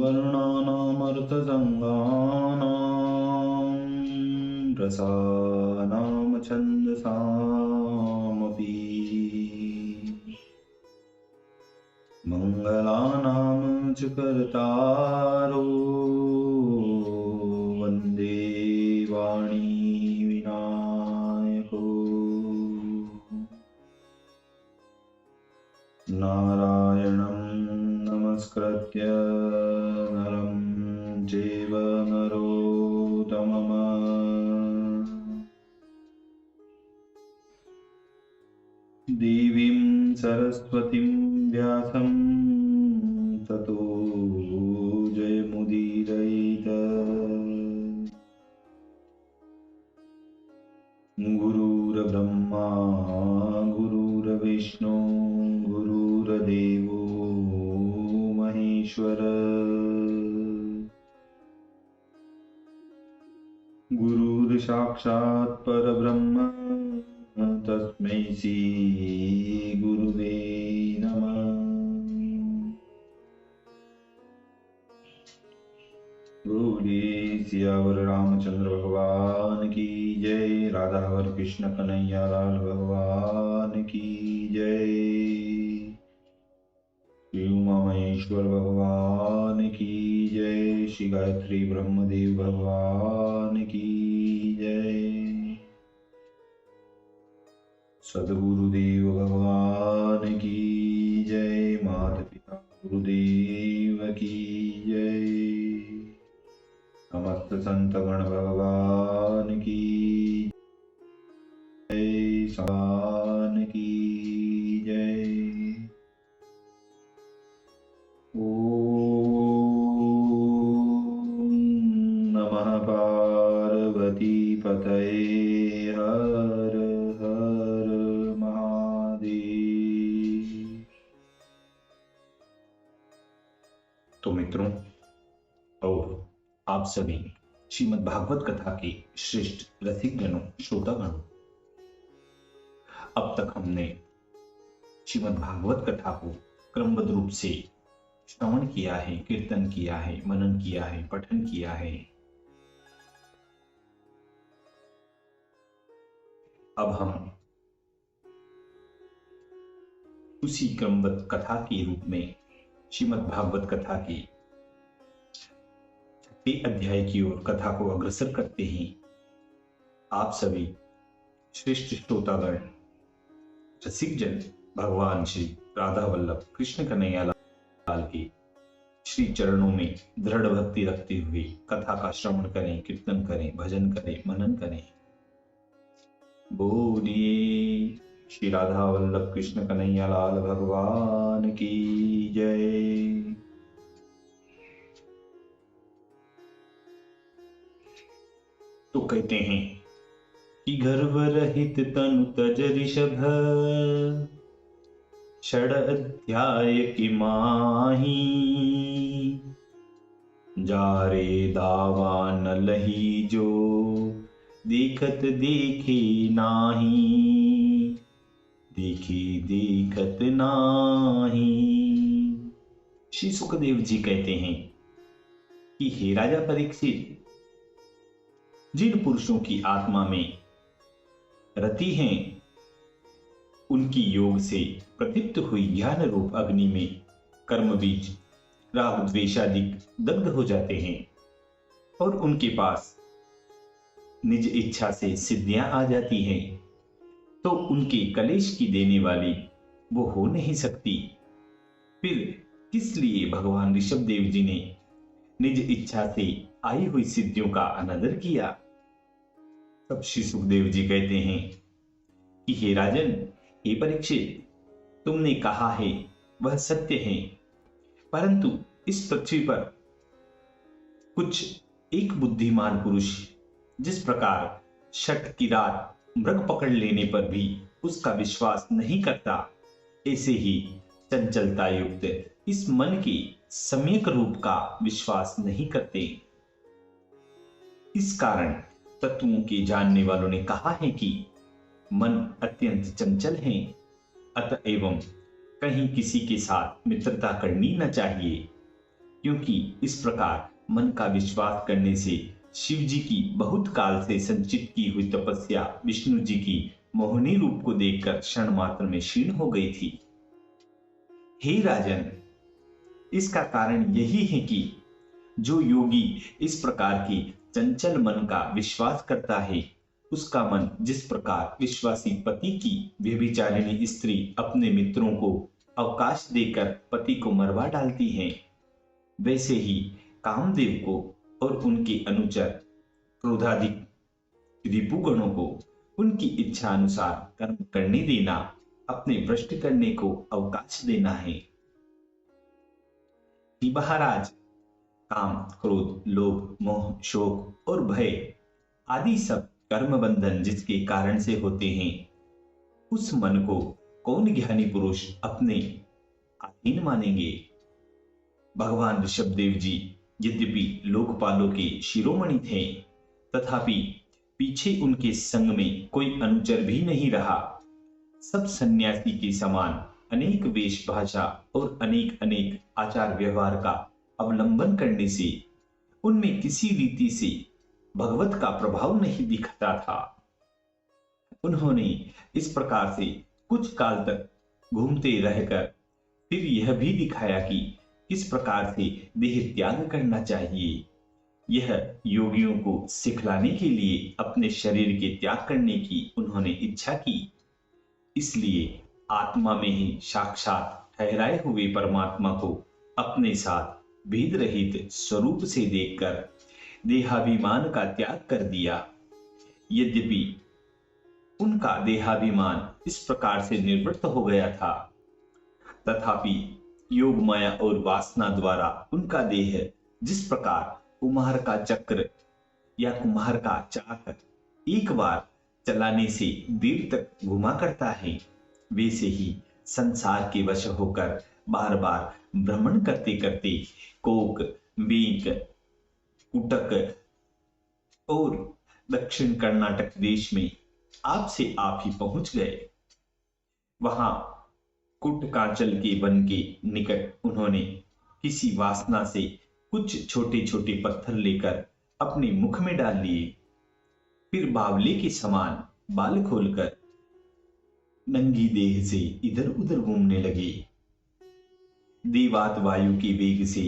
वर्णानामर्थसङ्गानां रसानां छन्दसामपि मङ्गलानां च कर्तारो वन्दे वाणी विनायको नारायणं नमस्कृत्य नरं चैव नरोत्तमम् देवीं सरस्वतीं व्यासं ततो जयमुदीरयेत्। गुरुर्ब्रह्मा गुरुर्विष्णु गुरुर्देवो महेश्वर गुरुर्साक्षात् परब्रह्म तस्मै श्री गुरुवे नमः। बोलिए सियावर रामचंद्र भगवान की जय, राधावर कृष्ण कन्हैया लाल भगवान की जय, श्री उमा महेश्वर भगवान की जय, श्री गायत्री ब्रह्मदेव भगवान की जय, सद्गुरुदेव भगवान की जय, माता पिता गुरुदेव की जय, समस्त संतगण भगवान की जय, भगवान की जय। ओम नमः पार्वती पतये हर हर महादेव। तो मित्रों और आप सभी श्रीमद् भागवत कथा के श्रेष्ठ रसिकजनों, श्रोतागणों, अब तक हमने श्रीमद् भागवत कथा को क्रमबद्ध रूप से श्रवण किया है, कीर्तन किया है, मनन किया है, पठन किया है। अब हम उसी क्रमबद्ध कथा के रूप में श्रीमद् भागवत कथा के 6 अध्याय की ओर कथा को अग्रसर करते हैं। आप सभी श्रेष्ठ श्रोतागण, रसिकजन भगवान श्री राधा वल्लभ कृष्ण कन्हैया लाल के श्री चरणों में दृढ़ भक्ति रखते हुए कथा का श्रवण करें, कीर्तन करें, भजन करें, मनन करें। बोलिए श्री राधा वल्लभ कृष्ण कन्हैया लाल भगवान की जय। तो कहते हैं कि गर्व रहित तनु तज ऋषभ, षड अध्याय की माही, जारे दावा न लही जो देखत देखे नाही, देखी देखत नाही। श्री सुखदेव जी कहते हैं कि हे राजा परीक्षित, जिन पुरुषों की आत्मा में रति हैं, उनकी योग से प्रदीप्त हुई ज्ञान रूप अग्नि में कर्म बीज राग द्वेषादि दग्ध हो जाते हैं और उनके पास निज इच्छा से सिद्धियां आ जाती हैं, तो उनके कलेश की देने वाली वो हो नहीं सकती। फिर किस लिए भगवान ऋषभ देव जी ने निज इच्छा से आई हुई सिद्धियों का अनादर किया? तब श्री सुखदेव जी कहते हैं कि हे राजन, हे परीक्षित, तुमने कहा है वह सत्य है, परंतु इस पृथ्वी पर कुछ एक बुद्धिमान पुरुष जिस प्रकार शठ की रात मृग पकड़ लेने पर भी उसका विश्वास नहीं करता, ऐसे ही चंचलता युक्त इस मन के सम्यक रूप का विश्वास नहीं करते। इस कारण तत्वों के जानने वालों ने कहा है कि मन अत्यंत चंचल है, अतएव कहीं किसी के साथ मित्रता करनी न चाहिए। क्योंकि इस प्रकार मन का विश्वास करने से शिव जी की बहुत काल से संचित की हुई तपस्या विष्णु जी की मोहिनी रूप को देखकर क्षण मात्र में क्षीण हो गई थी। हे राजन, इसका कारण यही है कि जो योगी इस प्रकार की चंचल मन का विश्वास करता है, उसका मन जिस प्रकार विश्वासी पति की व्यभिचारिणी स्त्री अपने मित्रों को अवकाश देकर पति को मरवा डालती है, वैसे ही कामदेव को और उनके अनुचर क्रोधाधिक रिपुगणों को उनकी इच्छा अनुसार कर्म करने देना, अपने भ्रष्ट करने को अवकाश देना है। कि महाराज, काम, क्रोध, लोभ, मोह, शोक और भय आदि सब कर्म बंधन जिसके कारण से होते हैं, उस मन को कौन ज्ञानी पुरुष अपने अधीन मानेंगे। भगवान ऋषभदेव जी यद्यपि लोकपालों के शिरोमणि थे, तथापि पीछे उनके संग में कोई अनुचर भी नहीं रहा। सब सन्यासी के समान अनेक वेशभाषा और अनेक अनेक आचार व्यवहार का अवलंबन करने से उनमें किसी रीति से भगवत का प्रभाव नहीं दिखता था। उन्होंने इस प्रकार से कुछ काल तक घूमते रहकर फिर यह भी दिखाया कि किस प्रकार से देह त्याग करना चाहिए। यह योगियों को सिखलाने के लिए अपने शरीर के त्याग करने की उन्होंने इच्छा की। इसलिए आत्मा में ही साक्षात ठहराए हुए परमात्मा को अपने साथ भेद रहित स्वरूप से देखकर देहाभिमान का त्याग कर दिया। यद्यपि उनका देहाभिमान इस प्रकार से निवृत्त हो गया था, तथापि योग माया और वासना द्वारा उनका देह जिस प्रकार कुम्हार का चक्र या कुम्हार का चाक एक बार चलाने से देर तक घुमा करता है, वैसे ही संसार के वश होकर बार बार भ्रमण करते करते कोक, वेंक, कुटक और दक्षिण कर्नाटक देश में आपसे आप ही पहुंच गए। वहां कुटकांचल के वन के निकट उन्होंने किसी वासना से कुछ छोटे छोटे पत्थर लेकर अपने मुख में डाल लिए। फिर बावले के समान बाल खोलकर नंगी देह से इधर उधर घूमने लगे। देवात वायु के वेग से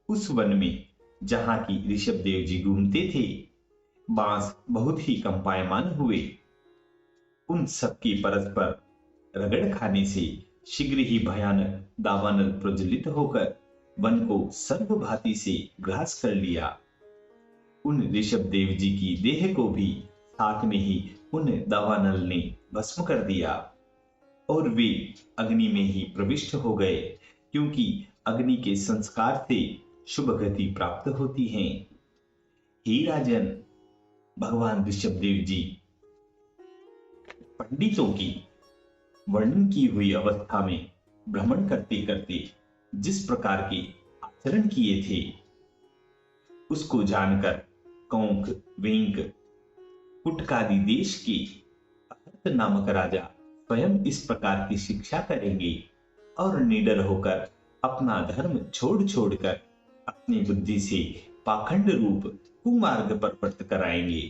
उस वन में जहां की ऋषभदेव जी घूमते थे, बांस बहुत ही कंपायमान हुए। उन सबके परस्पर रगड़ खाने से शीघ्र ही भयानक दावानल प्रज्वलित होकर वन को सर्वभांति से ग्रास कर लिया। उन ऋषभदेव जी की देह को भी साथ में ही उन दावानल ने भस्म कर दिया और वे अग्नि में ही प्रविष्ट हो गए, क्योंकि अग्नि के संस्कार से शुभ गति प्राप्त होती है। हे राजन, भगवान ऋषभदेव जी पंडितों की वर्णन की हुई अवस्था में भ्रमण करते करते जिस प्रकार के आचरण किए थे, उसको जानकर कौंक, वेंक, कुटकादि देश के अहर्त नामक राजा स्वयं इस प्रकार की शिक्षा करेंगे और निडर होकर अपना धर्म छोड़ छोड़कर अपनी बुद्धि से पाखंड रूप कुमार्ग पर व्रत कराएंगे,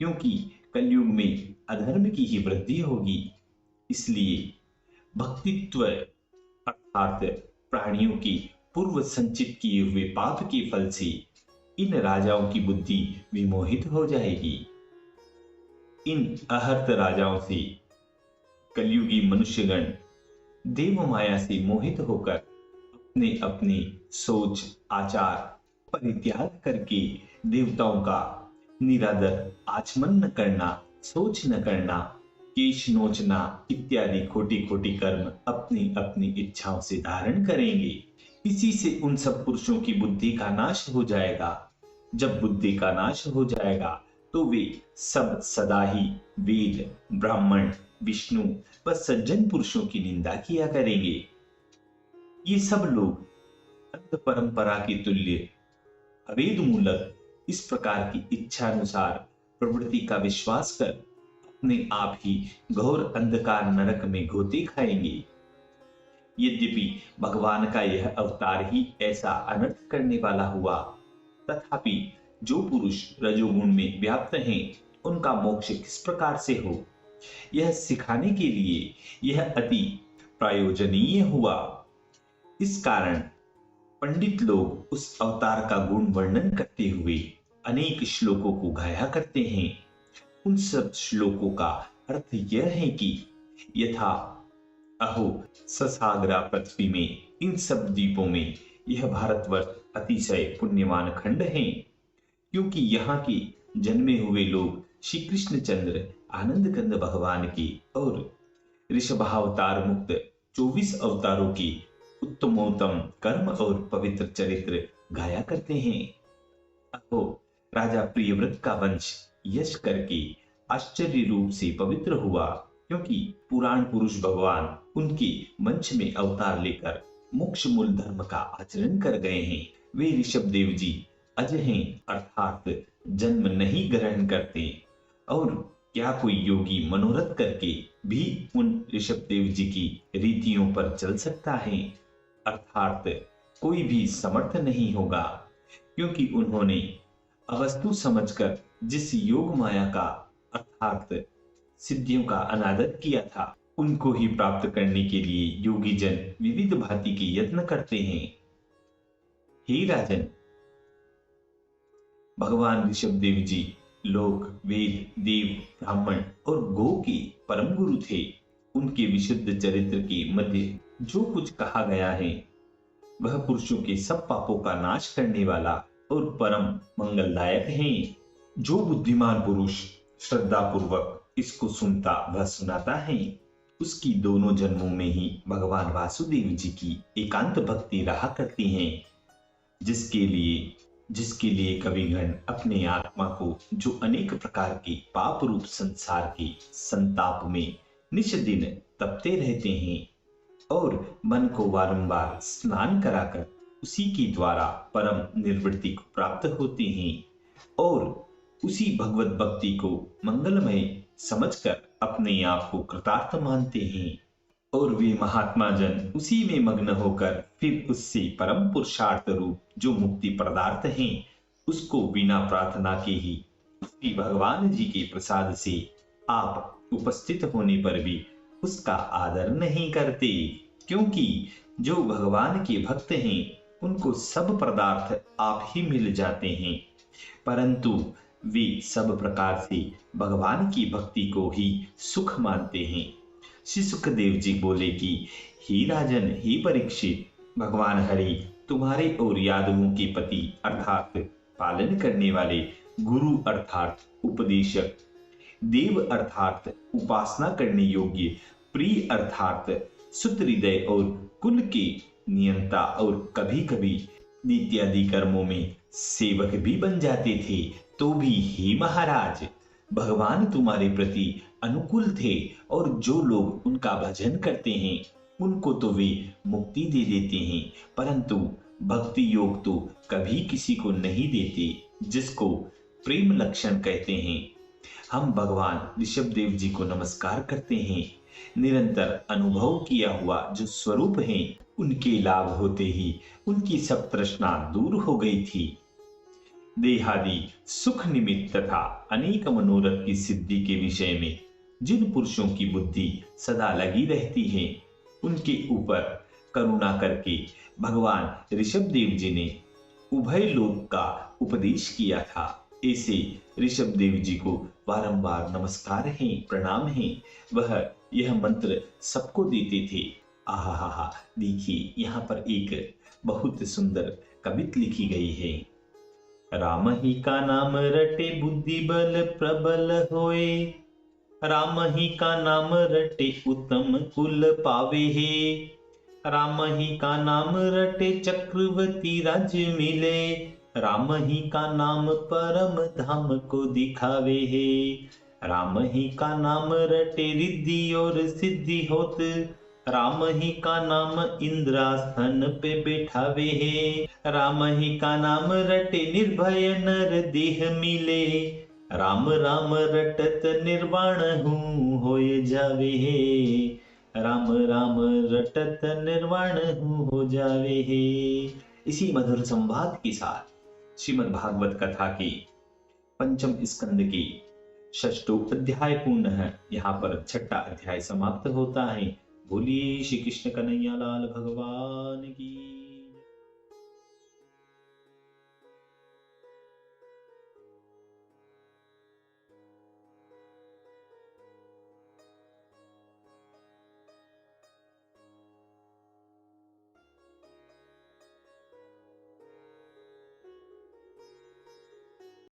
क्योंकि कलयुग में अधर्म की ही वृद्धि होगी। इसलिए भक्तित्व अर्थात प्राणियों की पूर्व संचित किए हुए पाप के फल से इन राजाओं की बुद्धि विमोहित हो जाएगी। इन अहर्त राजाओं से कलयुगी मनुष्यगण देव माया से मोहित होकर अपने अपने सोच आचार परित्याग करके देवताओं का निरादर आचमन न करना, सोच न करना, केश नोचना इत्यादि खोटी खोटी कर्म अपनी अपनी इच्छाओं से धारण करेंगे। इसी से उन सब पुरुषों की बुद्धि का नाश हो जाएगा। जब बुद्धि का नाश हो जाएगा तो वे सब सदा ही वेद, ब्राह्मण, विष्णु व सज्जन पुरुषों की निंदा किया करेंगे। ये सब लोग अंध परंपरा के तुल्य अवेद मूलक इस प्रकार की इच्छा अनुसार प्रवृत्ति का विश्वास कर अपने आप ही घोर अंधकार नरक में गोते खाएंगे। यद्यपि भगवान का यह अवतार ही ऐसा अनर्थ करने वाला हुआ, तथापि जो पुरुष रजोगुण में व्याप्त हैं उनका मोक्ष किस प्रकार से हो, यह सिखाने के लिए यह अति प्रयोजनीय हुआ। इस कारण पंडित लोग उस अवतार का गुण वर्णन करते हुए अनेक श्लोकों को गाया करते हैं। उन सब श्लोकों का अर्थ यह है कि यथा अहो ससागरा पृथ्वी में, इन सब द्वीपों में यह भारतवर्ष अतिशय पुण्यवान खंड है, क्योंकि यहाँ के जन्मे हुए लोग श्री कृष्णचंद्र आनंद कंद भगवान के और ऋषभावतार मुक्त 24 अवतारों की उत्तमोत्तम कर्म और पवित्र चरित्र गाया करते हैं। अहो राजा प्रियव्रत का वंश यश करके आश्चर्य रूप से पवित्र हुआ, क्योंकि पुराण पुरुष भगवान उनके मंच में अवतार लेकर मोक्ष मूल धर्म का आचरण कर गए हैं। वे ऋषभ देव जी अज हैं, अर्थात जन्म नहीं ग्रहण करते, और क्या कोई योगी मनोरथ करके भी उन ऋषभ देव जी की रीतियों पर चल सकता है? अर्थात कोई भी समर्थ नहीं होगा, क्योंकि उन्होंने अवस्तु समझकर जिस योग माया का अर्थात सिद्धियों का अनादर किया था, उनको ही प्राप्त करने के लिए योगी जन विविध भांति के यत्न करते हैं। हे राजन, भगवान ऋषभ देव जी लोक वेद देव ब्राह्मण और गो के परम गुरु थे। उनके विशुद्ध चरित्र के मध्य जो कुछ कहा गया है वह पुरुषों के सब पापों का नाश करने वाला और परम मंगलदायक है। जो बुद्धिमान पुरुष श्रद्धा पूर्वक इसको सुनता व सुनाता है, उसकी दोनों जन्मों में ही भगवान वासुदेव जी की एकांत भक्ति रहा करती है, जिसके लिए कविगण अपने आत्मा को जो अनेक प्रकार के पाप रूप संसार के संताप में निष्दिन तपते रहते हैं और मन को बारंबार स्नान कराकर उसी के द्वारा परम निर्वृत्ति को प्राप्त होते हैं और उसी भगवत भक्ति को मंगलमय समझकर अपने आप को कृतार्थ मानते हैं, और वे महात्मा जन उसी में मग्न होकर फिर उससे परम पुरुषार्थ रूप जो मुक्ति पदार्थ है उसको बिना प्रार्थना के ही श्री भगवान जी के प्रसाद से आप उपस्थित होने पर भी उसका आदर नहीं करते, क्योंकि जो भगवान के भक्त हैं उनको सब पदार्थ आप ही मिल जाते हैं, परंतु वे सब प्रकार से भगवान की भक्ति को ही सुख मानते हैं। श्री सुखदेव जी बोले कि हे राजन, हे परीक्षित, भगवान हरि तुम्हारे और यादवों के पति अर्थात पालन करने वाले, गुरु अर्थात उपदेशक, देव अर्थात उपासना करने योग्य, प्रिय अर्थात शुद्ध हृदय और कुल के नियंता और कभी कभी नित्यादि कर्मों में सेवक भी बन जाते थे, तो भी हे महाराज भगवान तुम्हारे प्रति अनुकूल थे और जो लोग उनका भजन करते हैं उनको तो वे मुक्ति दे देते हैं, परंतु भक्ति योग तो कभी किसी को नहीं देते, जिसको प्रेम लक्षण कहते हैं। हम भगवान ऋषभ देव जी को नमस्कार करते हैं। निरंतर अनुभव किया हुआ जो स्वरूप है उनके लाभ होते ही उनकी सब तृष्णा दूर हो गई थी। देहादि सुख निमित्त तथा अनेक मनोरथ की सिद्धि के विषय में जिन पुरुषों की बुद्धि सदा लगी रहती है उनके ऊपर करुणा करके भगवान ऋषभ देव जी ने उभय लोक का उपदेश किया था। ऐसे ऋषभ देव जी को बारंबार नमस्कार है, प्रणाम है। वह यह मंत्र सबको देते थे। आहा, देखिए यहाँ पर एक बहुत सुंदर कविता लिखी गई है। राम ही का नाम रटे बुद्धि बल प्रबल होए, राम ही का नाम रटे उत्तम कुल पावे हे, राम ही का नाम रटे चक्रवर्ती राज्य मिले, राम ही का नाम परम धाम को दिखावे हे, राम ही का नाम रटे रिद्धि और सिद्धि होत, राम ही का नाम इंद्रासन पे बैठावे हे, राम ही का नाम रटे निर्भय नर देह मिले, राम राम रटत निर्वाण हूँ होए जावे हे, राम राम रटत निर्वाण हो जावे हे। इसी मधुर संवाद के साथ श्रीमद् भागवत कथा के पंचम स्कंद की षष्ठो अध्याय पूर्ण है। यहाँ पर छठा अध्याय समाप्त होता है। बोलिए श्री कृष्ण कन्हैया लाल भगवान की।